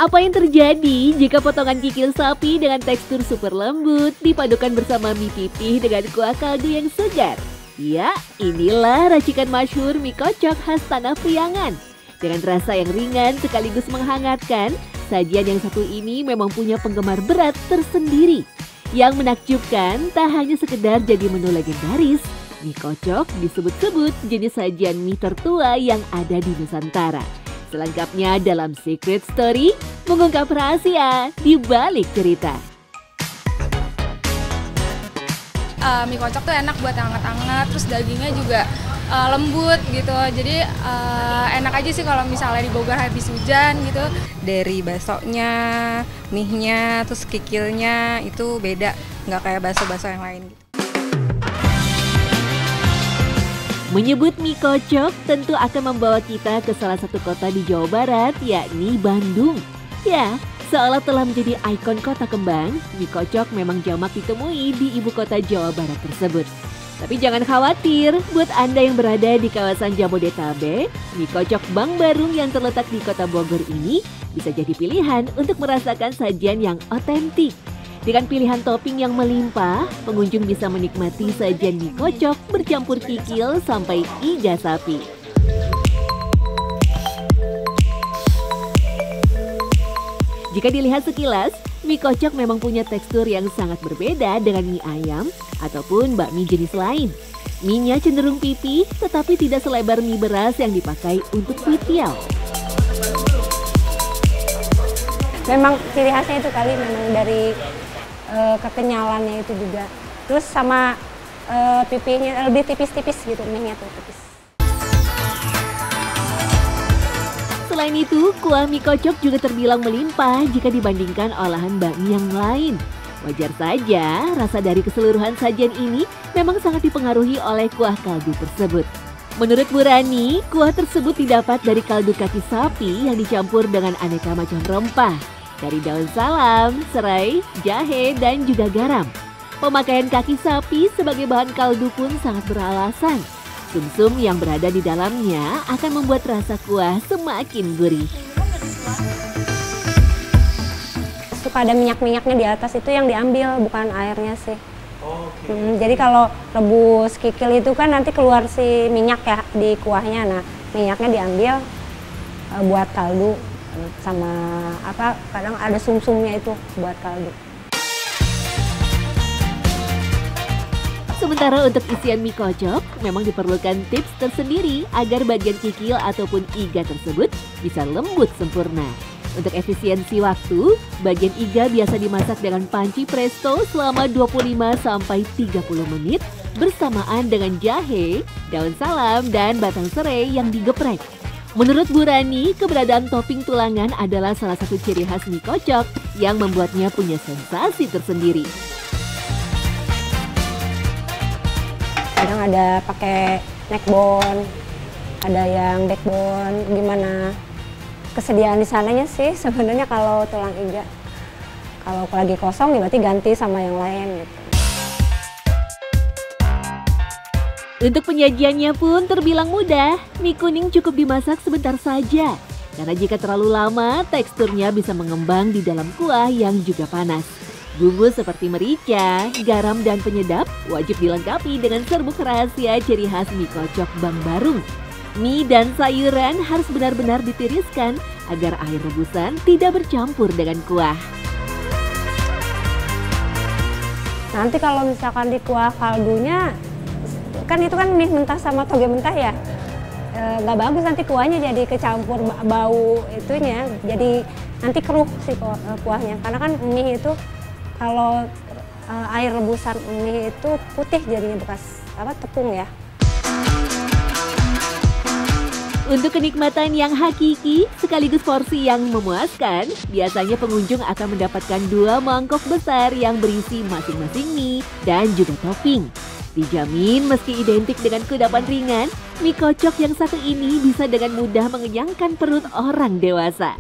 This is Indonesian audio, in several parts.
Apa yang terjadi jika potongan kikil sapi dengan tekstur super lembut dipadukan bersama mie pipih dengan kuah kaldu yang segar? Ya, inilah racikan masyhur mie kocok khas Tanah Priangan. Dengan rasa yang ringan sekaligus menghangatkan, sajian yang satu ini memang punya penggemar berat tersendiri. Yang menakjubkan tak hanya sekedar jadi menu legendaris, mie kocok disebut-sebut jenis sajian mie tertua yang ada di Nusantara. Selengkapnya dalam Secret Story, mengungkap rahasia di balik cerita. Mie kocok tuh enak buat hangat-hangat, terus dagingnya juga lembut gitu. Jadi enak aja sih kalau misalnya di Bogor habis hujan gitu. Dari baksonya, mie-nya, terus kikilnya itu beda, nggak kayak bakso-bakso yang lain gitu. Menyebut mie kocok tentu akan membawa kita ke salah satu kota di Jawa Barat, yakni Bandung. Ya, seolah telah menjadi ikon kota kembang, mie kocok memang jamak ditemui di ibu kota Jawa Barat tersebut. Tapi jangan khawatir, buat Anda yang berada di kawasan Jabodetabek, mie kocok Bang Barung yang terletak di kota Bogor ini bisa jadi pilihan untuk merasakan sajian yang otentik. Dengan pilihan topping yang melimpah, pengunjung bisa menikmati sajian mie kocok bercampur kikil sampai iga sapi. Jika dilihat sekilas, mie kocok memang punya tekstur yang sangat berbeda dengan mie ayam ataupun bakmi jenis lain. Mie-nya cenderung pipih tetapi tidak selebar mie beras yang dipakai untuk kuitiau. Memang ciri khasnya itu kali memang dari kekenyalannya itu juga. Terus sama pipihnya lebih tipis-tipis gitu, mie-nya tuh tipis. Selain itu, kuah mie kocok juga terbilang melimpah jika dibandingkan olahan bakmi yang lain. Wajar saja, rasa dari keseluruhan sajian ini memang sangat dipengaruhi oleh kuah kaldu tersebut. Menurut Bu Rani, kuah tersebut didapat dari kaldu kaki sapi yang dicampur dengan aneka macam rempah. Dari daun salam, serai, jahe, dan juga garam. Pemakaian kaki sapi sebagai bahan kaldu pun sangat beralasan. Sumsum yang berada di dalamnya akan membuat rasa kuah semakin gurih. Suka ada minyak-minyaknya di atas itu yang diambil, bukan airnya sih. Jadi kalau rebus kikil itu kan nanti keluar si minyak ya di kuahnya. Nah, minyaknya diambil buat kaldu. Sama apa kadang ada sumsumnya itu buat kaldu. Sementara untuk isian mie kocok memang diperlukan tips tersendiri agar bagian kikil ataupun iga tersebut bisa lembut sempurna. Untuk efisiensi waktu, bagian iga biasa dimasak dengan panci presto selama 25 sampai 30 menit bersamaan dengan jahe, daun salam, dan batang serai yang digeprek. Menurut Bu Rani, keberadaan topping tulangan adalah salah satu ciri khas mie kocok yang membuatnya punya sensasi tersendiri. Kadang ada pakai neckbone, ada yang backbone, gimana kesediaan di sananya sih sebenarnya kalau tulang iga. Kalau lagi kosong ya berarti ganti sama yang lain gitu. Untuk penyajiannya pun terbilang mudah, mie kuning cukup dimasak sebentar saja. Karena jika terlalu lama, teksturnya bisa mengembang di dalam kuah yang juga panas. Bumbu seperti merica, garam, dan penyedap wajib dilengkapi dengan serbuk rahasia ciri khas mie kocok Bang Barung. Mie dan sayuran harus benar-benar ditiriskan agar air rebusan tidak bercampur dengan kuah. Nanti kalau misalkan di kuah kaldunya, kan itu kan mie mentah sama toge mentah ya, nggak bagus nanti kuahnya jadi kecampur bau itunya, jadi nanti keruh sih kuahnya. Karena kan mie itu kalau air rebusan mie itu putih jadinya bekas tepung ya. Untuk kenikmatan yang hakiki sekaligus porsi yang memuaskan, biasanya pengunjung akan mendapatkan 2 mangkok besar yang berisi masing-masing mie dan juga topping. Dijamin meski identik dengan kudapan ringan, mie kocok yang satu ini bisa dengan mudah mengenyangkan perut orang dewasa.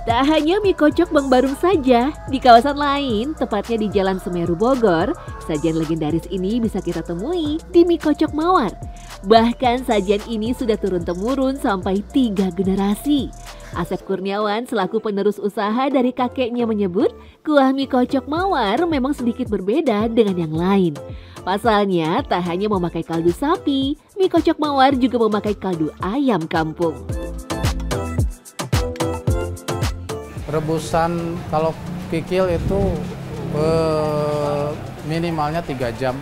Tak hanya mie kocok Bang Barung saja, di kawasan lain, tepatnya di Jalan Semeru Bogor, Sajian legendaris ini bisa kita temui di mie kocok mawar. Bahkan sajian ini sudah turun-temurun sampai 3 generasi. Asep Kurniawan selaku penerus usaha dari kakeknya menyebut kuah mie kocok mawar memang sedikit berbeda dengan yang lain. Pasalnya tak hanya memakai kaldu sapi, mie kocok mawar juga memakai kaldu ayam kampung. Rebusan kalau kikil itu minimalnya 3 jam.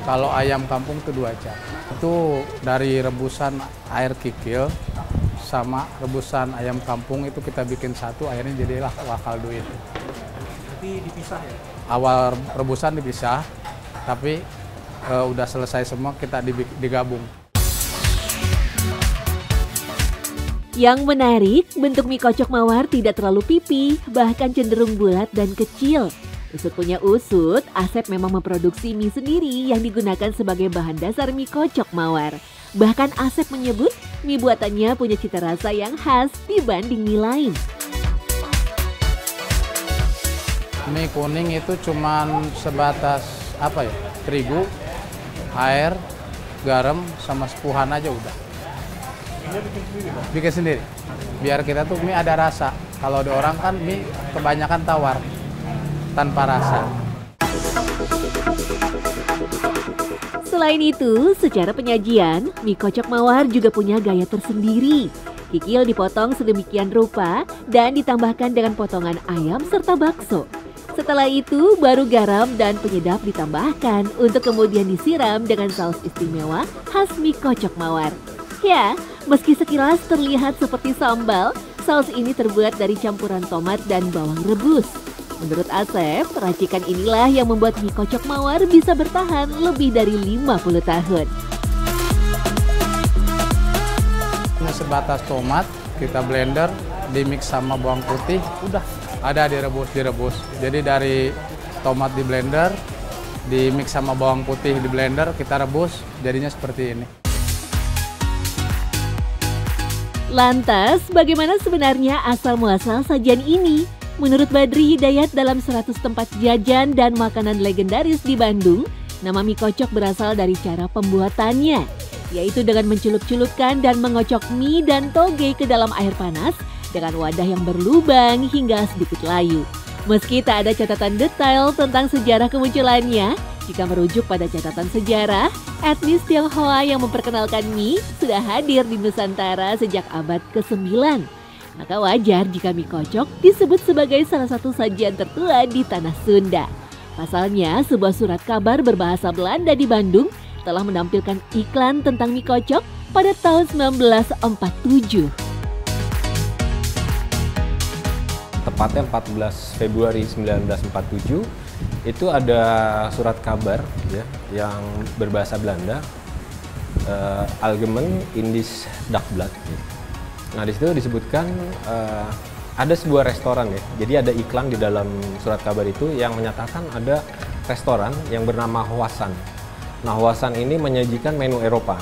Kalau ayam kampung itu 2 jam. Itu dari rebusan air kikil sama rebusan ayam kampung itu kita bikin satu, akhirnya jadilah kuah kaldu itu. Jadi dipisah ya? Awal rebusan dipisah, tapi udah selesai semua kita digabung. Yang menarik, bentuk mie kocok mawar tidak terlalu pipih, bahkan cenderung bulat dan kecil. Usut punya usut, Asep memang memproduksi mie sendiri yang digunakan sebagai bahan dasar mie kocok mawar. Bahkan Asep menyebut mie buatannya punya cita rasa yang khas dibanding mie lain. Mie kuning itu cuman sebatas terigu, air, garam, sama sepuhan aja udah. Bikin sendiri. Biar kita tuh mie ada rasa. Kalau ada orang kan mie kebanyakan tawar, tanpa rasa. Selain itu, secara penyajian, mie kocok mawar juga punya gaya tersendiri. Kikil dipotong sedemikian rupa dan ditambahkan dengan potongan ayam serta bakso. Setelah itu, baru garam dan penyedap ditambahkan untuk kemudian disiram dengan saus istimewa khas mie kocok mawar. Ya, meski sekilas terlihat seperti sambal, saus ini terbuat dari campuran tomat dan bawang rebus. Menurut Asep, racikan inilah yang membuat mie kocok mawar bisa bertahan lebih dari 50 tahun. Ini sebatas tomat, kita blender, dimix sama bawang putih, udah ada direbus. Jadi dari tomat di blender, dimix sama bawang putih di blender, kita rebus, jadinya seperti ini. Lantas, bagaimana sebenarnya asal-muasal sajian ini? Menurut Badri Hidayat dalam 100 tempat jajan dan makanan legendaris di Bandung, nama mie kocok berasal dari cara pembuatannya, yaitu dengan mencelup-celupkan dan mengocok mie dan toge ke dalam air panas dengan wadah yang berlubang hingga sedikit layu. Meski tak ada catatan detail tentang sejarah kemunculannya, jika merujuk pada catatan sejarah, etnis Tionghoa yang memperkenalkan mie sudah hadir di Nusantara sejak abad ke-9. Maka wajar jika mie kocok disebut sebagai salah satu sajian tertua di tanah Sunda. Pasalnya, sebuah surat kabar berbahasa Belanda di Bandung telah menampilkan iklan tentang mie kocok pada tahun 1947. Tepatnya 14 Februari 1947, itu ada surat kabar ya, yang berbahasa Belanda, Algemeen Indisch Dagblad. Nah, di situ disebutkan ada sebuah restoran ya. Jadi ada iklan di dalam surat kabar itu yang menyatakan ada restoran yang bernama Hwasan. Nah, Hwasan ini menyajikan menu Eropa,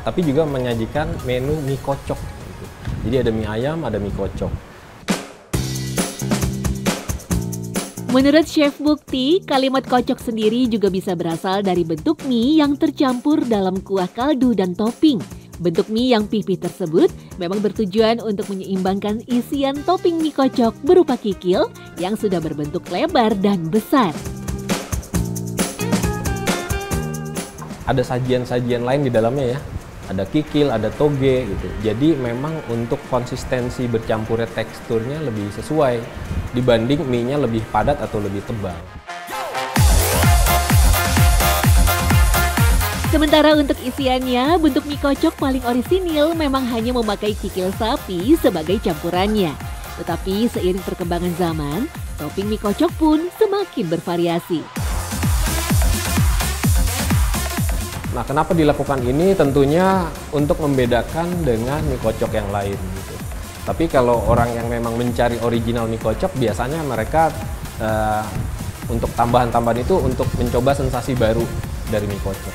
tapi juga menyajikan menu mie kocok. Gitu. Jadi ada mie ayam, ada mie kocok. Menurut Chef Bukti, kalimat kocok sendiri juga bisa berasal dari bentuk mie yang tercampur dalam kuah kaldu dan topping. Bentuk mie yang pipih tersebut memang bertujuan untuk menyeimbangkan isian topping mie kocok berupa kikil yang sudah berbentuk lebar dan besar. Ada sajian-sajian lain di dalamnya ya. Ada kikil, ada toge gitu. Jadi memang untuk konsistensi bercampurnya teksturnya lebih sesuai dibanding mie-nya lebih padat atau lebih tebal. Sementara untuk isiannya, bentuk mie kocok paling orisinil memang hanya memakai kikil sapi sebagai campurannya. Tetapi seiring perkembangan zaman, topping mie kocok pun semakin bervariasi. Nah, kenapa dilakukan ini? Tentunya untuk membedakan dengan mie kocok yang lain gitu. Tapi kalau orang yang memang mencari original mie kocok, biasanya mereka untuk tambahan-tambahan itu untuk mencoba sensasi baru dari mie kocok.